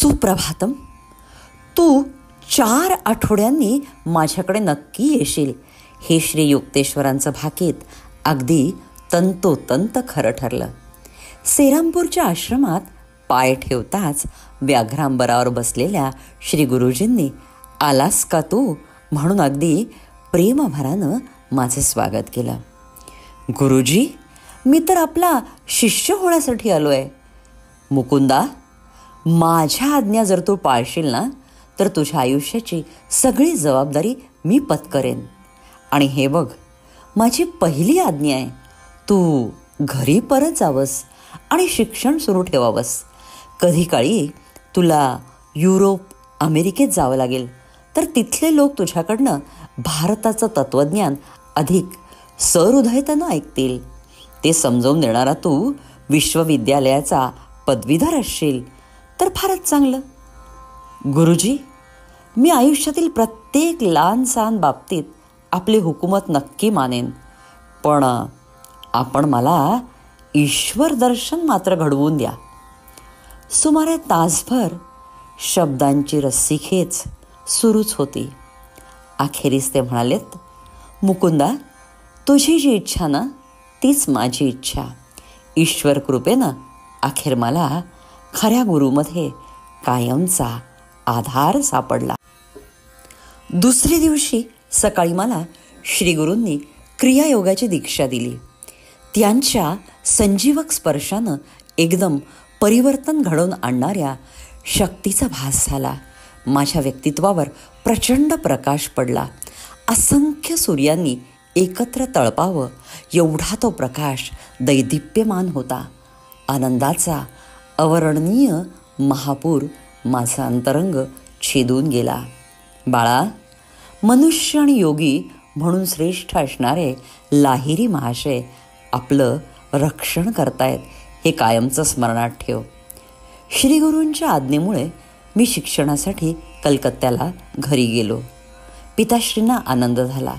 सुप्रभातम. तू 4 आठवड्यांनी माझ्याकडे नक्की येशील हे श्री युक्तेश्वरांचं भाकीत अगदी तंतोतंत खरं ठरलं. सेरामपूरच्या आश्रमात पाय ठेवताच व्याघ्रांबरावर बसलेल्या श्री गुरुजींनी आलास का तू म्हणून अगदी प्रेमभरानं माझं स्वागत केलं. गुरुजी, मी तर आपला शिष्य होण्यासाठी आलो आहे. मुकुंदा, माझ्या आज्ञा जर तू पाळशील ना तर तुझ्या आयुष्याची सगळी जबाबदारी मी पत्करेन. आणि हे बघ, माझी पहिली आज्ञा आहे, तू घरी परत जावंस आणि शिक्षण सुरू ठेवावंस. कधी काळी तुला युरोप, अमेरिकेत जावं लागेल तर तिथले लोक तुझ्याकडनं भारताचं तत्त्वज्ञान अधिक सहृदयतेनं ऐकतील. ते समजावून देणारा तू विश्वविद्यालयाचा पदवीधर असशील तर फारच चांगलं. गुरुजी, मी आयुष्यातील प्रत्येक लहान सहान बाबतीत आपली हुकूमत नक्की मानेन, पण आपण मला ईश्वर दर्शन मात्र घडवून द्या. सुमारे तासभर शब्दांची रस्सीखेच सुरूच होती. अखेरीस ते म्हणालेत, मुकुंदा, तुझी जी इच्छा ना तीच माझी इच्छा. ईश्वर कृपेनं अखेर मला खऱ्या गुरुमध्ये कायमचा आधार सापडला. दुसऱ्या दिवशी सकाळी मला श्रीगुरूंनी क्रियायोगाची दीक्षा दिली. त्यांच्या संजीवक स्पर्शानं एकदम परिवर्तन घडवून आणणाऱ्या शक्तीचा भास झाला. माझ्या व्यक्तित्वावर प्रचंड प्रकाश पडला. असंख्य सूर्यांनी एकत्र तळपावं एवढा तो प्रकाश दैदिप्यमान होता. आनंदाचा अवर्णनीय महापूर माझा अंतरंग छेदून गेला. बाळा, मनुष्य आणि योगी म्हणून श्रेष्ठ असणारे लाहिरी महाशय आपलं रक्षण करतायत हे कायमचं स्मरणात ठेव. श्रीगुरूंच्या आज्ञेमुळे मी शिक्षणासाठी कलकत्त्याला घरी गेलो. पिताश्रींना आनंद झाला.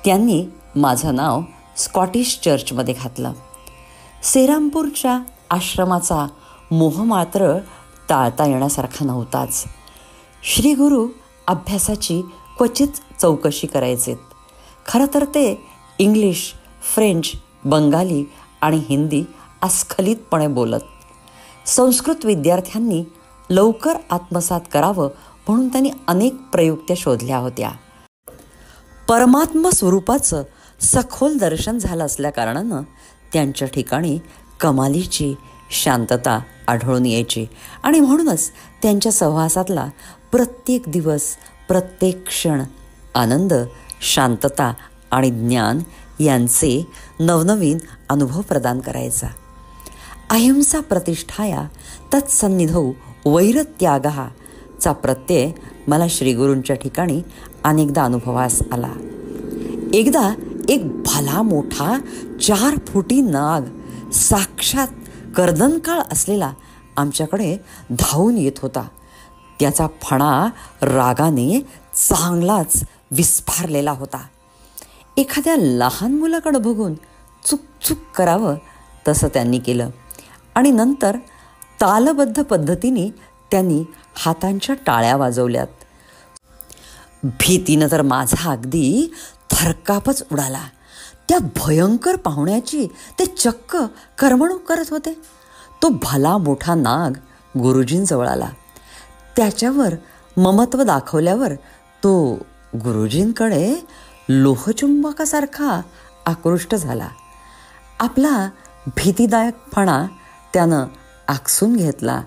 त्यांनी माझं नाव स्कॉटिश चर्चमध्ये घातलं. सेरामपूरच्या आश्रमाचा मोह मात्र टाळता येण्यासारखा नव्हताच. श्रीगुरू अभ्यासाची क्वचित चौकशी करायचेत. खरं तर ते इंग्लिश, फ्रेंच, बंगाली आणि हिंदी अस्खलितपणे बोलत. संस्कृत विद्यार्थ्यांनी लवकर आत्मसात करावं म्हणून त्यांनी अनेक प्रयुक्त्या शोधल्या होत्या. परमात्म स्वरूपाचं सखोल दर्शन झालं असल्याकारणानं त्यांच्या ठिकाणी कमालीची शांतता आढळून यायची आणि म्हणूनच त्यांच्या सहवासातला प्रत्येक दिवस, प्रत्येक क्षण आनंद, शांतता आणि ज्ञान यांचे नवनवीन अनुभव प्रदान करायचा. अहिंसा प्रतिष्ठाया तत्सन्निधौ वैरत्यागः चा प्रत्यय मला श्रीगुरूंच्या ठिकाणी अनेकदा अनुभवास आला. एकदा एक भला मोठा 4 फुटी नाग साक्षात कर्दनकाळ असलेला आमच्याकडे धावून येत होता. त्याचा फणा रागाने चांगलाच विस्फारलेला होता. एखाद्या लहान मुलाकडे बघून चुक करावं तसं त्यांनी केलं आणि नंतर तालबद्ध पद्धतीने त्यांनी हातांच्या टाळ्या वाजवल्यात. भीतीनं तर माझा अगदी थरकापच उडाला. त्या भयंकर पाहुण्याची ते चक्क करमणूक करत होते. तो भला मोठा नाग गुरुजींजवळ आला. त्याच्यावर ममत्व दाखवल्यावर तो गुरुजींकडे लोहचुंबकासारखा आकृष्ट झाला. आपला भीतीदायक फणा त्यानं आकसून घेतला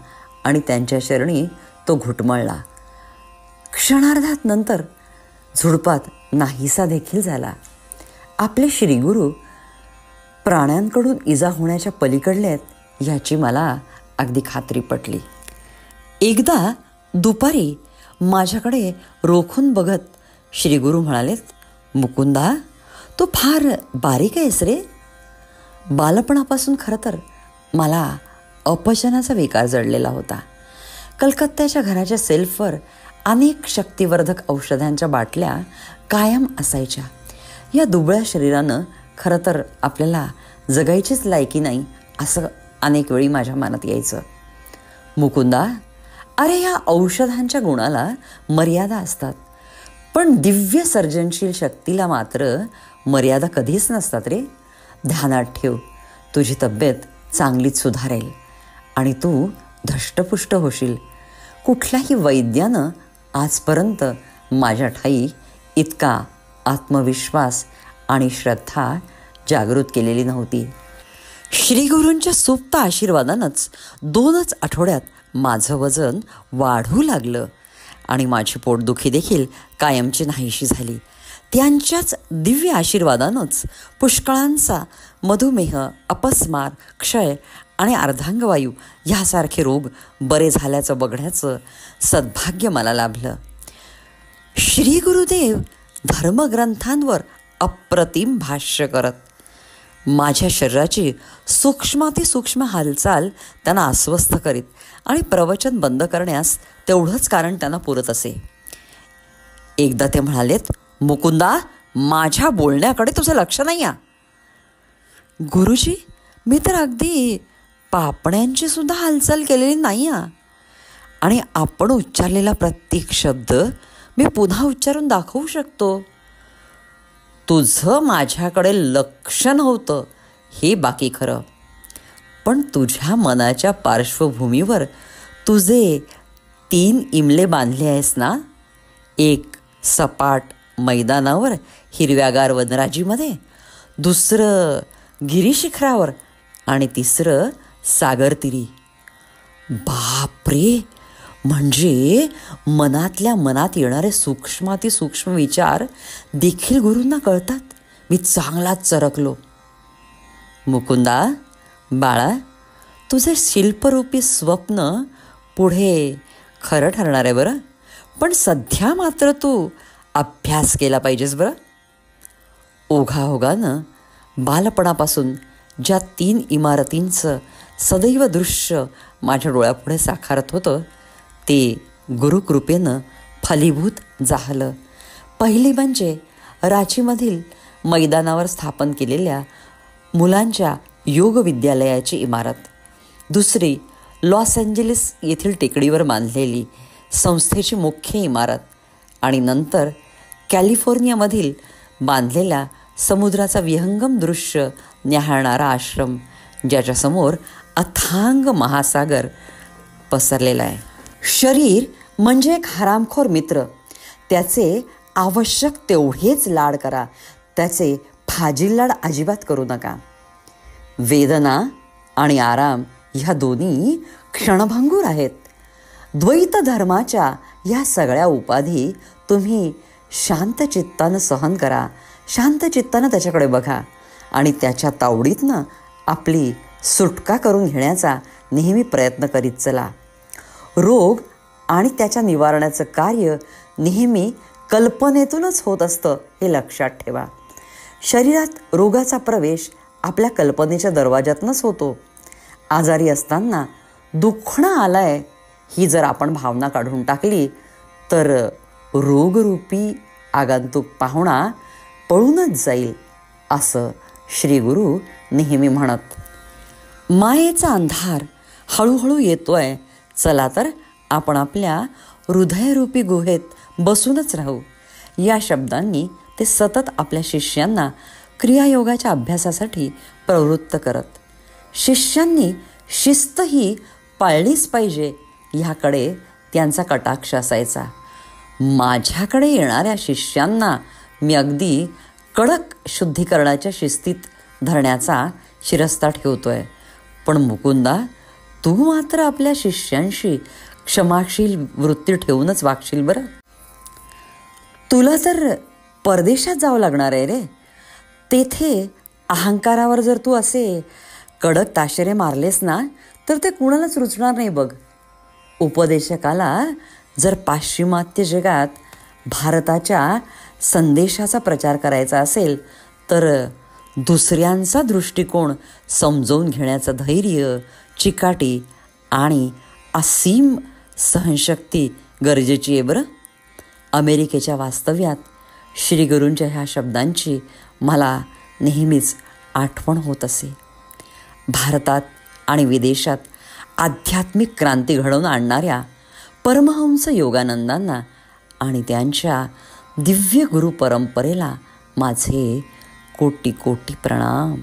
आणि त्यांच्या चरणी तो घुटमळला. क्षणार्धात नंतर झुडपात नाहीसा देखील झाला. आपले श्रीगुरू प्राण्यांकडून इजा होण्याच्या पलीकडले आहेत ह्याची मला अगदी खात्री पटली. एकदा दुपारी माझ्याकडे रोखून बघत श्रीगुरू म्हणालेत, मुकुंदा, तू फार बारीक आहेस रे. बालपणापासून खरं तर मला अपचनाचा विकार जडलेला होता. कलकत्त्याच्या घराच्या सेल्फवर अनेक शक्तिवर्धक औषधांच्या बाटल्या कायम असायच्या. या दुबळ्या शरीरानं खरं तर आपल्याला जगायचीच लायकी नाही असं अनेक वेळी माझ्या मनात यायचं. मुकुंदा, अरे, या औषधांच्या गुणाला मर्यादा असतात, पण दिव्य सर्जनशील शक्तीला मात्र मर्यादा कधीच नसतात रे. ध्यानात ठेव, तुझी तब्येत चांगलीच सुधारेल आणि तू धष्टपुष्ट होशील. कुठल्याही वैद्यानं आजपर्यंत माझ्या ठाई इतका आत्मविश्वास आणि श्रद्धा जागृत केलेली नव्हती. श्रीगुरूंच्या सुप्त आशीर्वादानंच 2च आठवड्यात माझं वजन वाढू लागलं आणि माझी पोटदुखी देखील कायमची नाहीशी झाली. त्यांच्याच दिव्य आशीर्वादानंच पुष्कळांचा मधुमेह, अपस्मार, क्षय आणि अर्धांगवायू ह्यासारखे रोग बरे झाल्याचं बघण्याचं सद्भाग्य मला लाभलं. श्री गुरुदेव धर्मग्रंथांवर अप्रतिम भाष्य करत माझ्या शरीराची सूक्ष्मातिसूक्ष्म हालचाल त्यांना अस्वस्थ करीत आणि प्रवचन बंद करण्यास तेवढंच कारण त्यांना पुरत असे. एकदा ते म्हणालेत, मुकुंदा, माझ्या बोलण्याकडे तुझं लक्ष नाही या. गुरुजी, मी तर अगदी पापण्यांची सुद्धा हालचाल केलेली नाही या, आणि आपण उच्चारलेला प्रत्येक शब्द मी पुन्हा उच्चारून दाखवू शकतो. तुझं माझ्याकडे लक्ष नव्हतं हे बाकी खरं, पण तुझ्या मनाच्या पार्श्वभूमीवर तुझे 3 इमले बांधले आहेस ना. एक सपाट मैदानावर हिरव्यागार वनराजीमध्ये, दुसरं गिरीशिखरावर आणि तिसरं सागरतीरी. बापरे, म्हणजे मनातल्या मनात येणारे सूक्ष्मातिसूक्ष्म विचार देखील गुरूंना कळतात. मी चांगलाच चरकलो. मुकुंदा बाळा, तुझे शिल्परूपी स्वप्न पुढे खरं ठरणार आहे बरं, पण सध्या मात्र तू अभ्यास केला पाहिजेस बरं. ओघाओघानं बालपणापासून ज्या 3 इमारतींचं सदैव दृश्य माझ्या डोळ्यापुढे साकारत होतं ते गुरुकृपेनं फलीभूत झालं. पहिली म्हणजे रांचीमधील मैदानावर स्थापन केलेल्या मुलांच्या योग विद्यालयाची इमारत, दुसरी लॉस एंजेलिस येथील टेकडीवर बांधलेली संस्थेची मुख्य इमारत, आणि नंतर कॅलिफोर्नियामधील बांधलेला समुद्राचा विहंगम दृश्य न्याहाळणारा आश्रम, ज्याच्यासमोर अथांग महासागर पसरलेला आहे. शरीर म्हणजे एक हरामखोर मित्र. त्याचे आवश्यक तेवढेच लाड करा, त्याचे फाजील लाड अजिबात करू नका. वेदना आणि आराम ह्या दोन्ही क्षणभंगूर आहेत. द्वैत धर्माच्या ह्या सगळ्या उपाधी तुम्ही शांत चित्तानं सहन करा, शांत चित्तानं त्याच्याकडे बघा आणि त्याच्या तावडीतनं आपली सुटका करून घेण्याचा नेहमी प्रयत्न करीत चला. रोग आणि त्याच्या निवारणाचं कार्य नेहमी कल्पनेतूनच होत असतं हे लक्षात ठेवा. शरीरात रोगाचा प्रवेश आपल्या कल्पनेच्या दरवाज्यातनंच होतो. आजारी असताना दुखणं आलंय ही जर आपण भावना काढून टाकली तर रोगरूपी आगंतुक पाहुणा पळूनच जाईल, असं श्रीगुरू नेहमी म्हणत. मायेचा अंधार हळूहळू येतोय, चला तर आपण आपल्या हृदयरूपी गुहेत बसूनच राहू. या शब्दांनी ते सतत आपल्या शिष्यांना क्रियायोगाच्या अभ्यासासाठी प्रवृत्त करत. शिष्यांनी शिस्त ही पाळलीच पाहिजे ह्याकडे त्यांचा कटाक्ष असायचा. माझ्याकडे येणाऱ्या शिष्यांना मी अगदी कडक शुद्धीकरणाच्या शिस्तीत धरण्याचा शिरस्ता ठेवतोय, पण मुकुंदा, तू मात्र आपल्या शिष्यांशी क्षमाशील वृत्ती ठेवूनच वागशील बरं. तुला तर परदेशात जावं लागणार आहे रे. तेथे अहंकारावर जर तू असे कडक ताशेरे मारलेस ना तर ते कुणालाच रुचणार नाही बघ. उपदेशकाला जर पाश्चिमात्य जगात भारताच्या संदेशाचा प्रचार करायचा असेल तर दुसऱ्यांचा दृष्टिकोन समजवून घेण्याचं धैर्य, चिकाटी आणि असीम सहनशक्ती गरजेची आहे बरं. अमेरिकेच्या वास्तव्यात श्रीगुरूंच्या ह्या शब्दांची मला नेहमीच आठवण होत असे. भारतात आणि विदेशात आध्यात्मिक क्रांती घडवून आणणाऱ्या परमहंस योगानंदांना आणि त्यांच्या दिव्य गुरु परंपरेला माझे कोटी कोटी प्रणाम.